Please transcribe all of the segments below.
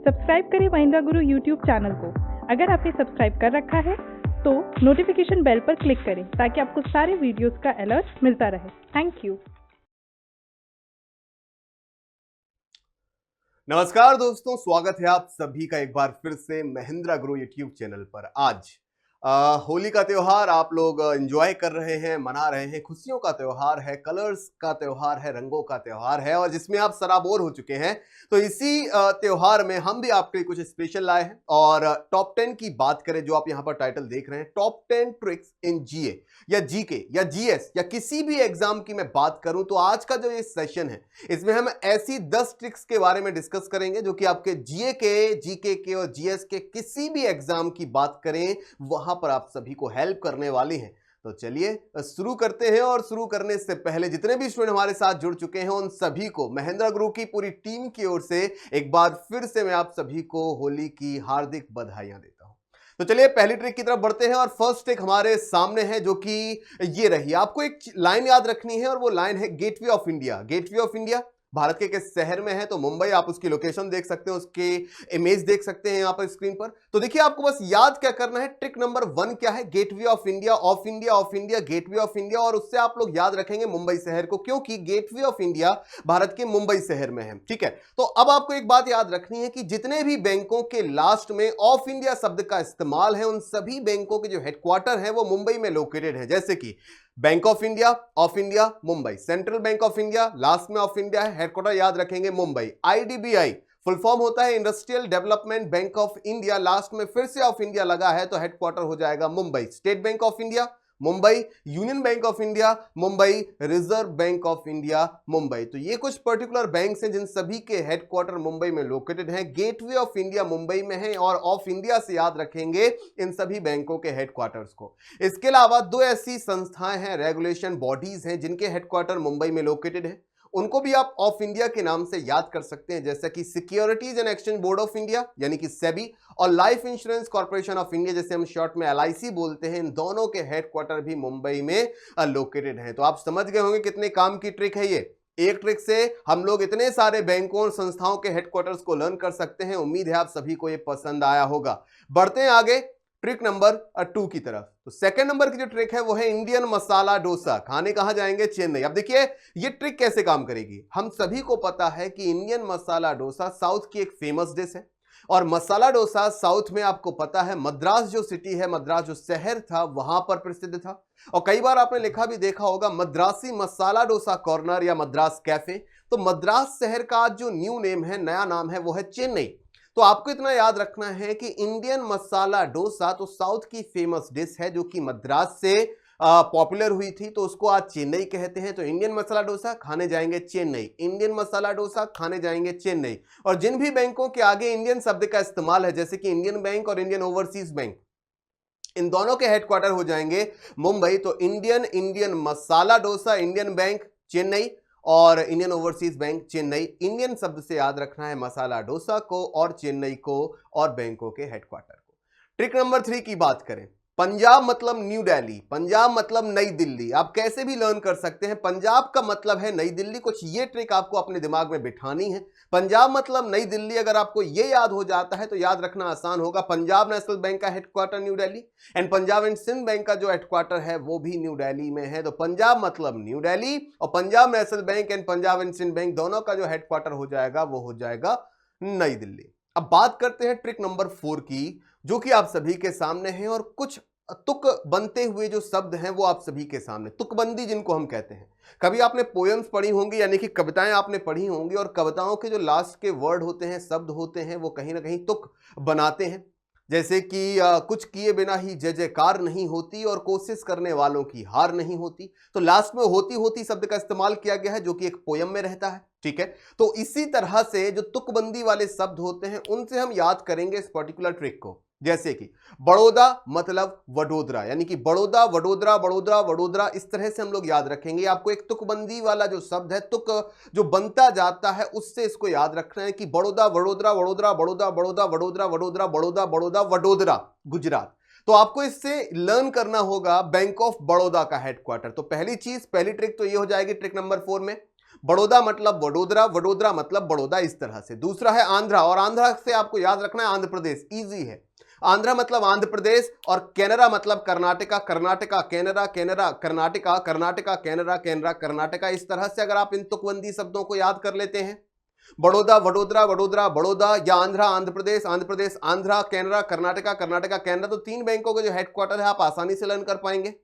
Subscribe करें महिंद्रा गुरु YouTube channel को। अगर आपने सब्सक्राइब कर रखा है तो नोटिफिकेशन बेल पर क्लिक करें ताकि आपको सारे वीडियोस का अलर्ट मिलता रहे। Thank you. नमस्कार दोस्तों, स्वागत है आप सभी का एक बार फिर से महिंद्रा गुरु यूट्यूब चैनल पर। आज होली का त्योहार आप लोग एंजॉय कर रहे हैं, मना रहे हैं। खुशियों का त्योहार है, कलर्स का त्योहार है, रंगों का त्योहार है और जिसमें आप सराबोर हो चुके हैं। तो इसी त्योहार में हम भी आपके लिए कुछ स्पेशल लाए हैं और टॉप 10 की बात करें, जो आप यहां पर टाइटल देख रहे हैं, टॉप 10 ट्रिक्स इन जीए या जीके या जीएस या किसी भी एग्जाम की मैं बात करूं तो आज का जो ये सेशन है इसमें हम ऐसी 10 ट्रिक्स के बारे में डिस्कस करेंगे जो कि आपके जीए के, जीके के और जीएस के किसी भी एग्जाम की बात करें वहां पर आप सभी को हेल्प करने वाली हैं। तो चलिए शुरू करते हैं। और शुरू करने से पहले जितने भी स्टूडेंट हमारे साथ जुड़ चुके हैं उन सभी को महिंद्रा ग्रुप की पूरी टीम की ओर से एक बार फिर से मैं आप सभी को होली की हार्दिक बधाइयां देता हूं। तो चलिए पहली ट्रिक की तरफ बढ़ते हैं और फर्स्ट ट्रिक हमारे सामने है जो कि ये रही। आपको एक लाइन याद रखनी है और वो लाइन है gateway of India. Gateway of India Bharat के किस शहर में है? तो मुंबई। आप उसकी लोकेशन देख सकते हैं, उसके इमेज देख सकते हैं यहां पर स्क्रीन पर। तो देखिए आपको बस याद क्या करना है, ट्रिक नंबर 1 क्या है? Gateway of India, of India, of India, gateway of India. और उससे आप लोग याद रखेंगे मुंबई शहर को, क्योंकि गेटवे ऑफ इंडिया भारत के मुंबई शहर में है। ठीक है, तो अब आपको एक बात याद रखनी है कि जितने भी बैंकों के लास्ट में ऑफ इंडिया शब्द का इस्तेमाल है उन सभी बैंकों के जो हेडक्वार्टर है वो मुंबई में लोकेटेड है। जैसे कि bank of India Mumbai, central bank of India last में ऑफ इंडिया है, हेडक्वार्टर याद रखेंगे मुंबई। आईडीबीआई फुल फॉर्म होता है industrial development bank of India, last में फिर से ऑफ इंडिया लगा है तो हेडक्वार्टर हो जाएगा Mumbai. State bank of India Mumbai, union bank of India Mumbai, reserve bank of India Mumbai. तो ये कुछ पर्टिकुलर बैंक्स हैं जिन सभी के हेडक्वार्टर मुंबई में लोकेटेड हैं। गेटवे ऑफ इंडिया मुंबई में है और ऑफ इंडिया से याद रखेंगे इन सभी बैंकों के हेडक्वार्टर्स को। इसके अलावा 2 ऐसी संस्थाएं हैं, रेगुलेशन बॉडीज हैं जिनके हेडक्वार्टर मुंबई में लोकेटेड है, उनको भी आप ऑफ इंडिया के नाम से याद कर सकते हैं, जैसा कि securities and exchange board of India यानी कि सेबी और life insurance corporation of India जैसे हम शॉर्ट में एलआईसी बोलते हैं। इन दोनों के हेडक्वार्टर भी मुंबई में लोकेटेड हैं। तो आप समझ गए होंगे कितने काम की ट्रिक है ये। एक ट्रिक से हम लोग इतने सारे बैंकों और संस्थाओं के हेडक्वार्टर्स को लर्न कर सकते हैं। उम्मीद है आप सभी को ये पसंद आया होगा। बढ़ते हैं आगे ट्रिक नंबर 2 की तरफ। तो सेकंड नंबर की जो ट्रिक है वो है इंडियन मसाला डोसा। खाने कहां जाएंगे? चेन्नई। अब देखिए ये ट्रिक कैसे काम करेगी। हम सभी को पता है कि इंडियन मसाला डोसा साउथ की एक फेमस डिश है और मसाला डोसा साउथ में आपको पता है मद्रास जो सिटी है, मद्रास जो शहर था वहां पर प्रसिद्ध था। और कई बार आपने लिखा भी देखा होगा मद्रासी मसाला डोसा कॉर्नर या मद्रास कैफे। तो मद्रास शहर का जो न्यू नेम है, नया नाम है, वो है चेन्नई। तो आपको इतना याद रखना है कि इंडियन मसाला डोसा तो साउथ की फेमस डिश है जो कि मद्रास से पॉपुलर हुई थी, तो उसको आज चेन्नई कहते हैं। तो इंडियन मसाला डोसा खाने जाएंगे चेन्नई, इंडियन मसाला डोसा खाने जाएंगे चेन्नई। और जिन भी बैंकों के आगे इंडियन शब्द का इस्तेमाल है, जैसे कि इंडियन बैंक और इंडियन ओवरसीज बैंक, इन दोनों के हेडक्वार्टर हो जाएंगे मुंबई। तो Indian masala dosa, Indian bank Chennai और Indian overseas bank Chennai. Indian शब्द से याद रखना है मसाला डोसा को और चेन्नई को और बैंकों के हेडक्वार्टर को। ट्रिक नंबर 3 की बात करें, पंजाब मतलब न्यू दिल्ली, पंजाब मतलब नई दिल्ली। आप कैसे भी लर्न कर सकते हैं, पंजाब का मतलब है नई दिल्ली। कुछ ये ट्रिक आपको अपने दिमाग में बिठानी है। पंजाब मतलब नई दिल्ली, अगर आपको ये याद हो जाता है तो याद रखना आसान होगा। पंजाब नेशनल बैंक का headquarter New Delhi and Punjab and Sind Bank का जो हेडक्वार्टर है वो भी न्यू दिल्ली में है। तो पंजाब मतलब न्यू दिल्ली और Punjab National Bank and Punjab and Sind Bank दोनों का जो हेडक्वार्टर हो जाएगा वो हो जाएगा नई दिल्ली। अब बात करते हैं ट्रिक नंबर 4 की, जो कि आप सभी के सामने है और कुछ तुक बनते हुए जो शब्द हैं वो आप सभी के सामने, तुकबंदी जिनको हम कहते हैं। कभी आपने पोएम्स पढ़ी होंगी यानी कि कविताएं आपने पढ़ी होंगी और कविताओं के जो लास्ट के वर्ड होते हैं, शब्द होते हैं, वो कहीं ना कहीं तुक बनाते हैं। जैसे कि कुछ किए बिना ही जय जयकार नहीं होती और कोशिश करने वालों की हार नहीं होती। तो लास्ट में होती होती शब्द का इस्तेमाल किया गया है जो कि एक पोयम में रहता है। ठीक है, तो इसी तरह से जो तुकबंदी वाले शब्द होते हैं उनसे हम याद करेंगे इस पर्टिकुलर ट्रिक को। जैसे कि बड़ौदा मतलब वडोदरा, यानी कि बड़ौदा वडोदरा वडोदरा वडोदरा, इस तरह से हम लोग याद रखेंगे। आपको एक तुकबंदी वाला जो शब्द है, तुक जो बनता जाता है, उससे इसको याद रखना है कि बड़ौदा वडोदरा वडोदरा वडोदरा वडोदरा वडोदरा वडोदरा बड़ौदा बड़ौदा वडोदरा गुजरात। तो आपको इससे लर्न करना होगा बैंक ऑफ बड़ौदा का हेडक्वार्टर। तो पहली चीज, पहली ट्रिक तो ये हो जाएगी ट्रिक नंबर 4 में। बड़ौदा मतलब वडोदरा, वडोदरा मतलब बड़ौदा, इस तरह से। दूसरा है आंध्रा, और आंध्रा से आपको याद रखना है आंध्र प्रदेश, इजी है। आंध्रा मतलब आंध्र प्रदेश, और कैनरा मतलब कर्नाटका, कर्नाटका कैनरा, कैनरा कर्नाटका, कर्नाटका कैनरा, कैनरा कर्नाटका। इस तरह से अगर आप इन तुकबंदी शब्दों को याद कर लेते हैं, बड़ौदा वडोदरा, वडोदरा बड़ौदा, या आंध्रा आंध्र प्रदेश, आंध्र प्रदेश आंध्रा, कैनरा कर्नाटका, कर्नाटका कैनरा, तो तीन बैंकों के जो हेडक्वार्टर है आप आसानी से लर्न कर पाएंगे।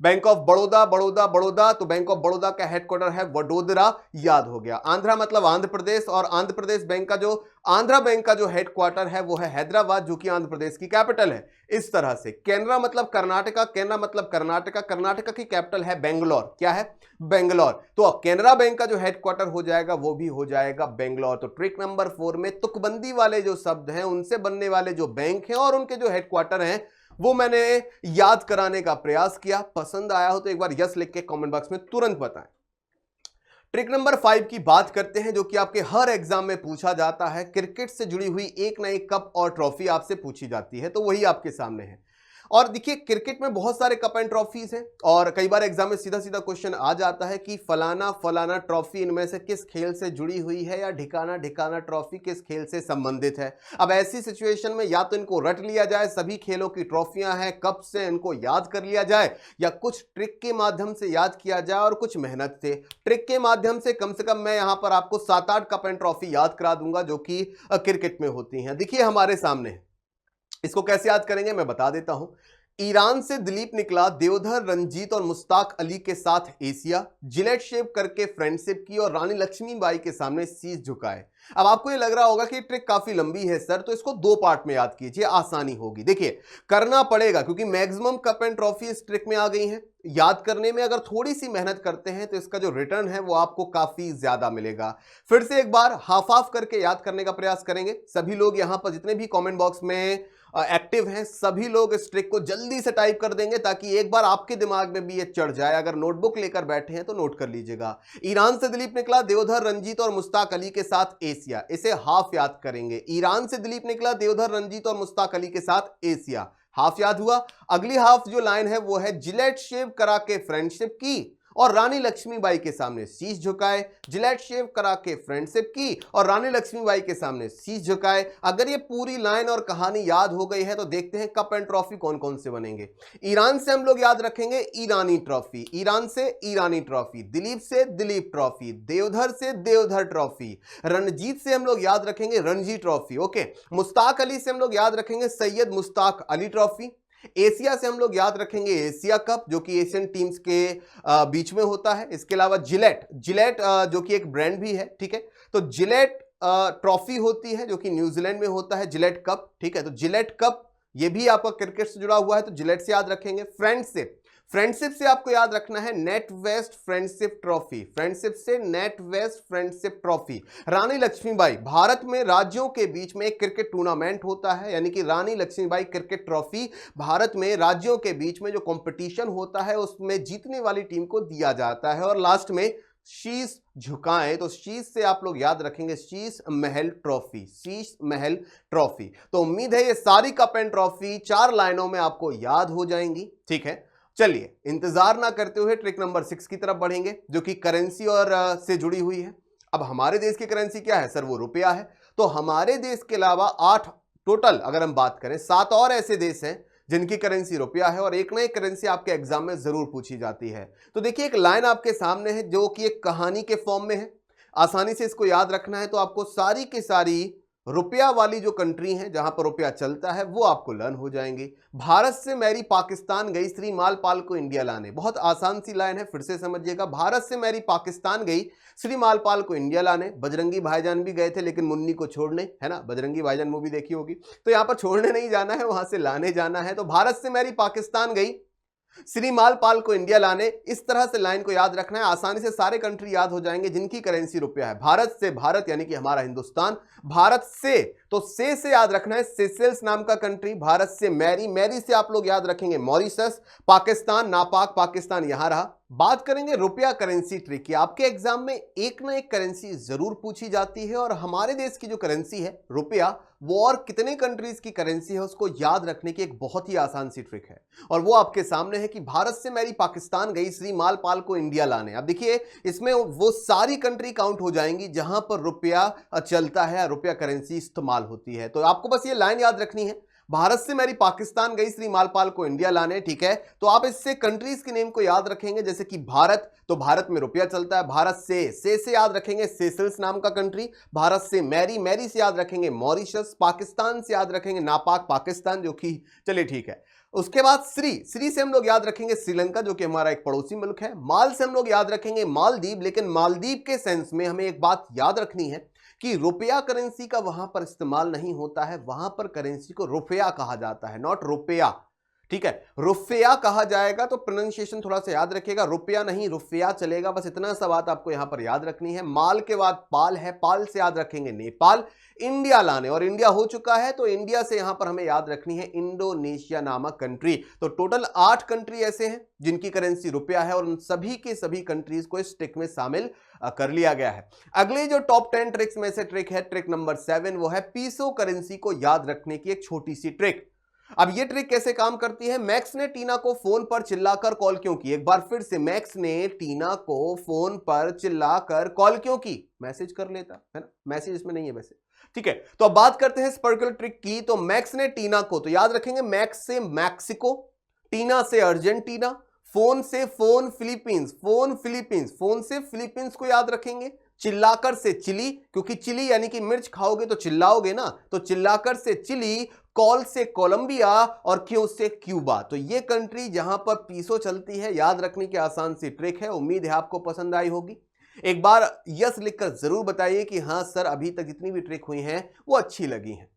बैंक ऑफ बड़ौदा, बड़ौदा बड़ौदा, तो बैंक ऑफ बड़ौदा का हेडक्वार्टर है वडोदरा, याद हो गया। आंध्रा मतलब आंध्र प्रदेश, और आंध्र प्रदेश बैंक का जो आंध्रा बैंक का जो हेडक्वार्टर है वो है हैदराबाद, जो कि आंध्र प्रदेश की कैपिटल है। इस तरह से कैनरा मतलब कर्नाटका, कैनरा मतलब कर्नाटका, कर्नाटका की कैपिटल है बेंगलोर, क्या है? बेंगलोर। तो अब कैनरा बैंक का जो हेडक्वार्टर हो जाएगा वो भी हो जाएगा बेंगलोर। तो ट्रिक नंबर 4 में तुकबंदी वाले जो शब्द हैं उनसे बनने वाले जो बैंक हैं और उनके जो हेडक्वार्टर हैं वो मैंने याद कराने का प्रयास किया। पसंद आया हो तो एक बार यस लिख के कमेंट बॉक्स में तुरंत बताएं। ट्रिक नंबर 5 की बात करते हैं, जो कि आपके हर एग्जाम में पूछा जाता है। क्रिकेट से जुड़ी हुई एक ना एक कप और ट्रॉफी आपसे पूछी जाती है, तो वही आपके सामने है। और देखिए क्रिकेट में बहुत सारे कप एंड ट्रॉफीज हैं, और कई बार एग्जाम में सीधा सीधा क्वेश्चन आ जाता है कि फलाना फलाना ट्रॉफी इनमें से किस खेल से जुड़ी हुई है, या ढिकाना ढिकाना ट्रॉफी किस खेल से संबंधित है। अब ऐसी सिचुएशन में या तो इनको रट लिया जाए, सभी खेलों की ट्रॉफियां हैं, कप से इनको याद कर लिया जाए, या कुछ ट्रिक के माध्यम से याद किया जाए और कुछ मेहनत से। ट्रिक के माध्यम से कम मैं यहां पर आपको 7-8 कप एंड ट्रॉफी याद करा दूंगा जो कि क्रिकेट में होती हैं। देखिए हमारे सामने है, इसको कैसे याद करेंगे मैं बता देता हूं। ईरान से दिलीप निकला, देवधर रंजीत और मुश्ताक अली के साथ एशिया, जिलेट शेव करके फ्रेंडशिप की और रानी लक्ष्मीबाई के सामने शीश झुकाए। अब आपको ये लग रहा होगा कि ट्रिक काफी लंबी है सर, तो इसको 2 पार्ट में याद कीजिए, आसानी होगी। देखिए करना पड़ेगा क्योंकि मैक्सिमम कप एंड ट्रॉफी इस ट्रिक में आ गई हैं। याद करने में अगर थोड़ी सी मेहनत करते हैं तो इसका जो रिटर्न है वो आपको काफी ज्यादा मिलेगा। फिर से एक बार हाफ हाफ करके याद करने का प्रयास करेंगे। सभी लोग यहां पर जितने भी कमेंट बॉक्स में एक्टिव हैं सभी लोग इस ट्रिक को जल्दी से टाइप कर देंगे ताकि एक बार आपके दिमाग में भी ये चढ़ जाए। अगर नोटबुक लेकर बैठे हैं तो नोट कर लीजिएगा। ईरान से दिलीप निकला, देवधर रंजीत और मुश्ताक अली के साथ एशिया, इसे हाफ याद करेंगे। ईरान से दिलीप निकला, देवधर रंजीत और मुश्ताक अली के साथ एशिया, हाफ याद हुआ। अगली हाफ जो लाइन है वो है जिलेट शेव करा के फ्रेंडशिप की और रानी लक्ष्मीबाई के सामने शीश झुकाए। जिलेट शेव करा के फ्रेंडशिप की और रानी लक्ष्मीबाई के सामने शीश झुकाए। अगर ये पूरी लाइन और कहानी याद हो गई है तो देखते हैं कप एंड ट्रॉफी कौन कौन से बनेंगे। ईरान से हम लोग याद रखेंगे ईरानी ट्रॉफी, ईरान से ईरानी ट्रॉफी, दिलीप से दिलीप ट्रॉफी, देवधर से देवधर ट्रॉफी, रणजीत से हम लोग याद रखेंगे रणजी ट्रॉफी, ओके। मुश्ताक अली से हम लोग याद रखेंगे सैयद मुश्ताक अली ट्रॉफी। एशिया से हम लोग याद रखेंगे एशिया कप जो कि एशियन टीम्स के बीच में होता है। इसके अलावा जिलेट, जिलेट जो कि एक ब्रांड भी है, ठीक है। तो जिलेट ट्रॉफी होती है जो कि न्यूजीलैंड में होता है, जिलेट कप, ठीक है। तो जिलेट कप ये भी आपका क्रिकेट से जुड़ा हुआ है तो जिलेट से याद रखेंगे। फ्रेंडशिप, फ्रेंडशिप से आपको याद रखना है NatWest friendship trophy, friendship से NatWest friendship trophy. Rani Laxmibai, Bharat में राज्यों के बीच में एक क्रिकेट टूर्नामेंट होता है यानी कि रानी लक्ष्मीबाई क्रिकेट ट्रॉफी भारत में राज्यों के बीच में जो कंपटीशन होता है उसमें जीतने वाली टीम को दिया जाता है। और लास्ट में शीश झुकाएं, तो शीश से आप लोग याद रखेंगे शीश महल ट्रॉफी, शीश महल ट्रॉफी। तो उम्मीद है ये सारी कप एंड ट्रॉफी 4 लाइनों में आपको याद हो जाएंगी, ठीक है। चलिए इंतजार ना करते हुए ट्रिक नंबर 6 की तरफ बढ़ेंगे जो कि करेंसी और से जुड़ी हुई है। अब हमारे देश की करेंसी क्या है सर? वो रुपया है। तो हमारे देश के अलावा 8 टोटल अगर हम बात करें 7 और ऐसे देश हैं जिनकी करेंसी रुपया है और एक ना एक करेंसी आपके एग्जाम में जरूर पूछी जाती है। तो देखिए एक लाइन आपके सामने है जो कि एक कहानी के फॉर्म में है, आसानी से इसको याद रखना है। तो आपको सारी की सारी रुपया वाली जो कंट्री है जहां पर रुपया चलता है वो आपको लर्न हो जाएंगे। भारत से मैरी पाकिस्तान गई, श्री मालपाल को इंडिया लाने। बहुत आसान सी लाइन है, फिर से समझिएगा। भारत से मैरी पाकिस्तान गई, श्री मालपाल को इंडिया लाने। बजरंगी भाईजान भी गए थे लेकिन मुन्नी को छोड़ने, है ना, बजरंगी भाईजान मूवी देखी होगी। तो यहां पर छोड़ने नहीं जाना है, वहां से लाने जाना है। तो भारत से मैरी पाकिस्तान गई, श्री मालपाल को इंडिया लाने, इस तरह से लाइन को याद रखना है। आसानी से सारे कंट्री याद हो जाएंगे जिनकी करेंसी रुपया है। भारत से भारत यानी कि हमारा हिंदुस्तान, भारत से तो से याद रखना है सेशेल्स नाम का कंट्री। भारत से मैरी, मैरी से आप लोग याद रखेंगे मॉरिशस। पाकिस्तान नापाक, पाकिस्तान यहां रहा। बात करेंगे रुपया करेंसी ट्रिक की। आपके एग्जाम में एक ना एक करेंसी जरूर पूछी जाती है और हमारे देश की जो करेंसी है रुपया, वो और कितने कंट्रीज की करेंसी है उसको याद रखने की एक बहुत ही आसान सी ट्रिक है और वो आपके सामने है कि भारत से मैरी पाकिस्तान गई श्री मालपाल को इंडिया लाने। अब देखिए इसमें वो सारी कंट्री काउंट हो जाएंगी जहां पर रुपया चलता है, रुपया करेंसी इस्तेमाल होती है। तो आपको बस ये लाइन याद रखनी है, भारत से मेरी पाकिस्तान गई श्री मालपाल को इंडिया लाने, ठीक है। तो आप इससे कंट्रीज के नेम को याद रखेंगे, जैसे कि भारत, तो भारत में रुपया चलता है। भारत से याद रखेंगे सेशल्स नाम का कंट्री। भारत से मैरी से याद रखेंगे मॉरिशस। पाकिस्तान से याद रखेंगे नापाक पाकिस्तान, जो कि चलिए ठीक है। उसके बाद श्री से हम लोग याद रखेंगे श्रीलंका, जो कि हमारा एक पड़ोसी मुल्क है। माल से हम लोग याद रखेंगे मालदीव, लेकिन मालदीव के सेंस में हमें एक बात याद रखनी है कि रुपया करेंसी का वहां पर इस्तेमाल नहीं होता है, वहां पर करेंसी को रुपया कहा जाता है, नॉट रुपया, ठीक है। रुपया कहा जाएगा तो प्रोनाउंसिएशन थोड़ा सा याद रखिएगा, रुपया नहीं रुपया चलेगा, बस इतना सा बात आपको यहां पर याद रखनी है। माल के बाद पाल है, पाल से याद रखेंगे नेपाल। इंडिया लाने, और इंडिया हो चुका है तो इंडिया से यहां पर हमें याद रखनी है इंडोनेशिया नामक कंट्री। तो टोटल 8 कंट्री ऐसे हैं जिनकी करेंसी रुपया है और उन सभी के सभी कंट्रीज को इस ट्रिक में शामिल कर लिया गया है। अगले जो टॉप 10 ट्रिक्स में से ट्रिक है, ट्रिक नंबर 7, वो है पीसो करेंसी को याद रखने की एक छोटी सी ट्रिक। अब ये ट्रिक कैसे काम करती है? मैक्स ने टीना को फोन पर चिल्लाकर कॉल क्यों की? एक बार फिर से, मैक्स ने टीना को फोन पर चिल्लाकर कॉल क्यों की? मैसेज कर लेता है ना, मैसेज इसमें नहीं है वैसे, ठीक है। तो अब बात करते हैं इस पर्टिकुलर ट्रिक की। तो मैक्स ने टीना को, तो याद रखेंगे मैक्स से मैक्सिको, टीना से अर्जेंटीना, फोन से फोन फिलीपींस, फोन से फिलीपींस को याद रखेंगे। चिल्लाकर से चिली, क्योंकि चिली यानी कि मिर्च खाओगे तो चिल्लाओगे ना, तो चिल्लाकर से चिली, कॉल से कोलंबिया और क्यू से क्यूबा। तो ये कंट्री जहां पर पीसो चलती है, याद रखने की आसान सी ट्रिक है। उम्मीद है आपको पसंद आई होगी। एक बार यस लिखकर जरूर बताइए कि हां सर, अभी तक जितनी भी ट्रिक हुई हैं वो अच्छी लगी हैं।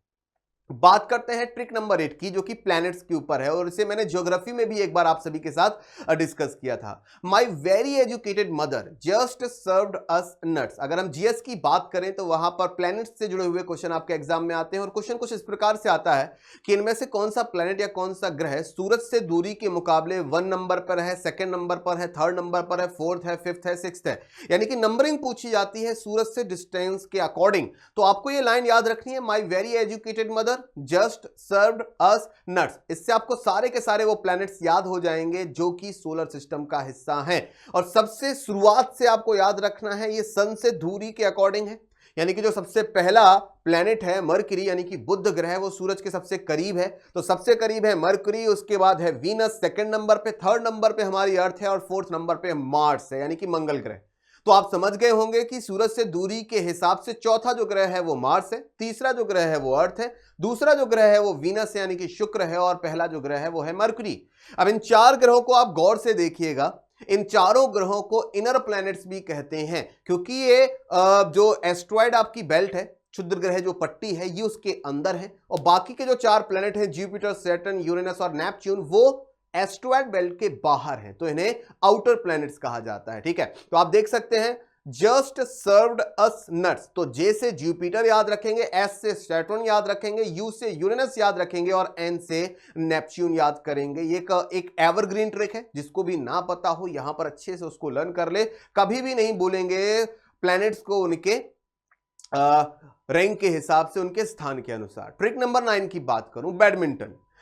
बात करते हैं ट्रिक नंबर 8 की, जो कि प्लैनेट्स के ऊपर है और इसे मैंने ज्योग्राफी में भी एक बार आप सभी के साथ डिस्कस किया था। My very educated mother just served us nuts. अगर हम जीएस की बात करें तो वहां पर प्लैनेट्स से जुड़े हुए क्वेश्चन आपके एग्जाम में आते हैं और क्वेश्चन कुछ इस प्रकार से आता है कि इनमें से कौन सा प्लैनेट या कौन सा ग्रह सूरज से दूरी के मुकाबले 1 नंबर पर है, 2nd नंबर पर है, 3rd नंबर पर है, 4th है, 5th है, 6th है, यानी कि नंबरिंग पूछी जाती है सूरज से डिस्टेंस के अकॉर्डिंग। तो आपको ये लाइन याद रखनी है, my very educated mother just served us nuts. इससे आपको सारे के सारे वो प्लैनेट्स याद हो जाएंगे जो कि सोलर सिस्टम का हिस्सा हैं। और सबसे शुरुआत से आपको याद रखना है, ये सन से दूरी के अकॉर्डिंग है, यानी कि जो सबसे पहला प्लैनेट है मरकरी, यानी कि बुध ग्रह, वो सूरज के सबसे करीब है। तो सबसे करीब है मरकरी, उसके बाद है वीनस 2nd नंबर पे, 3rd नंबर पे हमारी अर्थ है और 4th नंबर पे मार्स है, यानी कि मंगल ग्रह। तो आप समझ गए होंगे कि सूरज से दूरी के हिसाब से चौथा जो ग्रह है वो मार्स है, तीसरा जो ग्रह है वो अर्थ है, दूसरा जो ग्रह है वो वीनस है यानी कि शुक्र है, और पहला जो ग्रह है वो है मरकरी। अब इन 4 ग्रहों को आप गौर से देखिएगा, इन चारों ग्रहों को इनर प्लैनेट्स भी कहते हैं, क्योंकि ये जो एस्ट्रॉयड आपकी बेल्ट है, क्षुद्र ग्रह जो पट्टी है, ये उसके अंदर है, और बाकी के जो 4 प्लैनेट हैं जुपिटर, सैटर्न, यूरेनस और नेपच्यून, वो एस्ट्रॉयड बेल्ट के बाहर है, तो इन्हें आउटर प्लैनेट्स कहा जाता है, ठीक है। तो आप देख सकते हैं जस्ट सर्व्ड अस नट्स। तो जे से जुपिटर याद रखेंगे, एस से सैटर्न याद रखेंगे, यू से यूरेनस याद रखेंगे और एन से नेपच्यून याद करेंगे। ये एक एवरग्रीन ट्रिक है, जिसको भी ना पता हो यहां पर अच्छे से उसको लर्न कर ले। कभी भी नहीं बोलेंगे प्लैनेट्स को उनके रैंक के हिसाब से, उनके स्थान के अनुसार। ट्रिक नंबर 9 की बात करूं,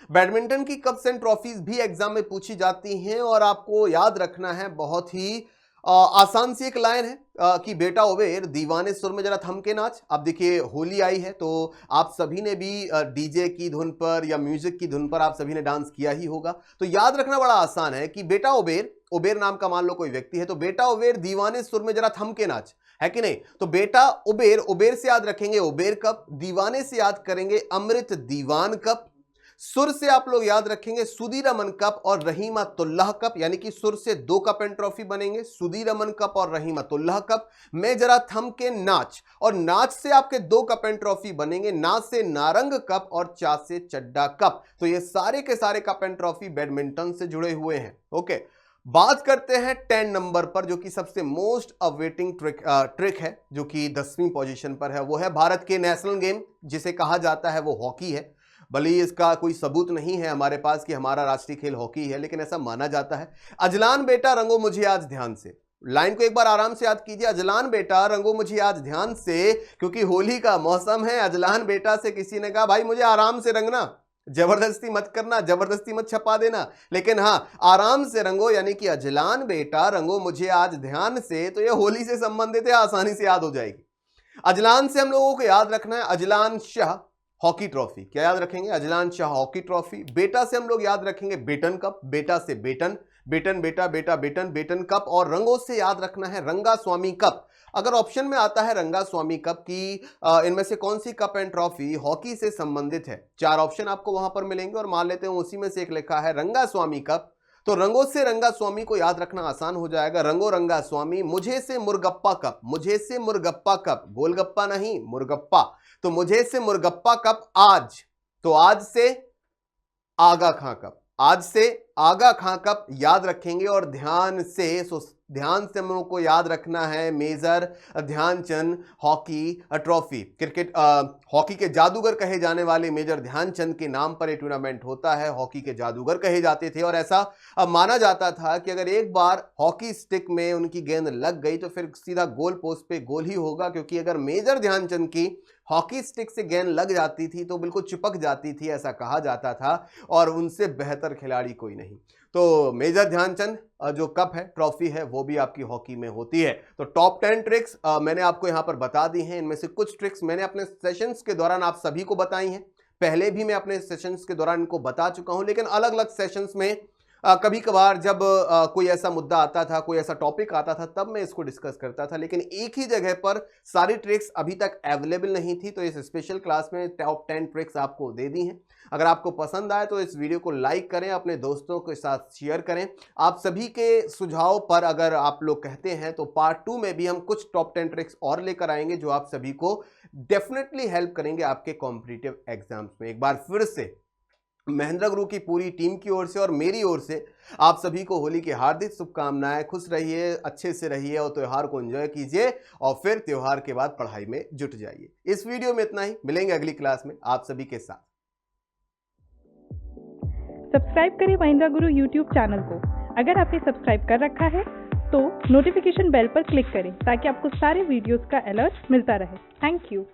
बैडमिंटन की कप्स एंड ट्रॉफीज भी एग्जाम में पूछी जाती हैं और आपको याद रखना है, बहुत ही आसान सी एक लाइन है कि बेटा ओबेर दीवाने सुर में जरा थम के नाच। अब देखिए होली आई है तो आप सभी ने भी डीजे की धुन पर या म्यूजिक की धुन पर आप सभी ने डांस किया ही होगा। तो याद रखना बड़ा आसान है कि बेटा ओबेर नाम का मान लो कोई व्यक्ति है, तो बेटा ओबेर दीवाने सुर में जरा थम के नाच, है कि नहीं। तो बेटा ओबेर से याद रखेंगे ओबेर कप, दीवाने से याद करेंगे अमृत दीवान कप, सुर से आप लोग याद रखेंगे सुधीर अमन कप और रहीमतुल्लाह कप, यानी कि सुर से 2 कप एंड ट्रॉफी बनेंगे, सुधीर अमन कप और रहीमतुल्लाह कप। मैं जरा थम के नाच, और नाच से आपके 2 कप एंड ट्रॉफी बनेंगे, नाच से नारंग कप और चा से चड्डा कप। तो ये सारे के सारे कप एंड ट्रॉफी बैडमिंटन से जुड़े हुए हैं। ओके, बात करते हैं 10 नंबर पर, जो कि सबसे मोस्ट अवेटिंग ट्रिक है, जो कि 10वीं पोजीशन पर है। वो है भारत के नेशनल गेम, जिसे कहा जाता है वो हॉकी है। भले ही इसका कोई सबूत नहीं है हमारे पास कि हमारा राष्ट्रीय खेल हॉकी है, लेकिन ऐसा माना जाता है। अजलान बेटा रंगो मुझे आज ध्यान से, लाइन को एक बार आराम से याद कीजिए। अजलान बेटा रंगो मुझे आज ध्यान से, क्योंकि होली का मौसम है। अजलान बेटा से किसी ने कहा भाई मुझे आराम से रंगना, जबरदस्ती मत करना, जबरदस्ती मत छपा देना, लेकिन हाँ आराम से रंगो, यानी कि अजलान बेटा रंगो मुझे आज ध्यान से, तो ये होली से संबंधित है, आसानी से याद हो जाएगी। अजलान से हम लोगों को याद रखना है अजलान शाह हॉकी ट्रॉफी। क्या याद रखेंगे? Azlan Shah hockey trophy. बेटा से हम लोग याद रखेंगे बेटन कप, बेटा से बेटन, बेटन बेटा बेटा बेटन, बेटन कप। और रंगों से याद रखना है रंगास्वामी कप। अगर ऑप्शन में आता है रंगास्वामी कप की इनमें से कौन सी कप एंड ट्रॉफी हॉकी से संबंधित है, 4 ऑप्शन आपको वहां पर मिलेंगे और मान लेते हैं उसी में से एक लिखा है रंगास्वामी कप, तो रंगों से रंगास्वामी को याद रखना आसान हो जाएगा। रंगो रंगास्वामी। मुझे से मुरगप्पा कप, मुझे से मुरगप्पा कप, गोलगप्पा नहीं मुरगप्पा, तो मुझे से मुरगप्पा कप आज, तो आज से आगा खां कप, आज से आगा खां कप याद रखेंगे। और ध्यान से ध्यान से हम लोगों को याद रखना है major Dhyan Chand hockey trophy. Cricket hockey के जादूगर कहे जाने वाले मेजर ध्यानचंद के नाम पर यह टूर्नामेंट होता है। हॉकी के जादूगर कहे जाते थे और ऐसा माना जाता था कि अगर एक बार हॉकी स्टिक में उनकी गेंद लग गई तो फिर सीधा गोल पोस्ट पे गोल ही होगा, क्योंकि अगर मेजर ध्यानचंद की हॉकी स्टिक से गेंद लग जाती थी तो बिल्कुल चिपक जाती थी, ऐसा कहा जाता था, और उनसे बेहतर खिलाड़ी कोई नहीं। तो मेजर ध्यानचंद जो कप है, ट्रॉफी है, वो भी आपकी हॉकी में होती है। तो टॉप 10 ट्रिक्स मैंने आपको यहां पर बता दी हैं। इनमें से कुछ ट्रिक्स मैंने अपने सेशंस के दौरान आप सभी को बताई हैं, पहले भी मैं अपने सेशंस के दौरान इनको बता चुका हूं, लेकिन अलग अलग सेशंस में कभी कभार जब कोई ऐसा मुद्दा आता था, कोई ऐसा टॉपिक आता था, तब मैं इसको डिस्कस करता था, लेकिन एक ही जगह पर सारी ट्रिक्स अभी तक अवेलेबल नहीं थी। तो इस स्पेशल क्लास में टॉप 10 ट्रिक्स आपको दे दी हैं। अगर आपको पसंद आए तो इस वीडियो को लाइक करें, अपने दोस्तों के साथ शेयर करें। आप सभी के सुझाव पर अगर आप लोग कहते हैं तो पार्ट 2 में भी हम कुछ टॉप 10 ट्रिक्स और लेकर आएंगे जो आप सभी को डेफिनेटली हेल्प करेंगे आपके कॉम्पिटिटिव एग्जाम्स में। एक बार फिर से महेंद्र गुरु की पूरी टीम की ओर से और मेरी ओर से आप सभी को होली की हार्दिक शुभकामनाएं। खुश रहिए, अच्छे से रहिए और त्योहार को एंजॉय कीजिए, और फिर त्योहार के बाद पढ़ाई में जुट जाइए। इस वीडियो में इतना ही, मिलेंगे अगली क्लास में आप सभी के साथ। सब्सक्राइब करें महेंद्र गुरु यूट्यूब चैनल को। अगर आपने सब्सक्राइब कर रखा है तो नोटिफिकेशन बेल पर क्लिक करें ताकि आपको सारे वीडियोस का अलर्ट मिलता रहे। Thank you.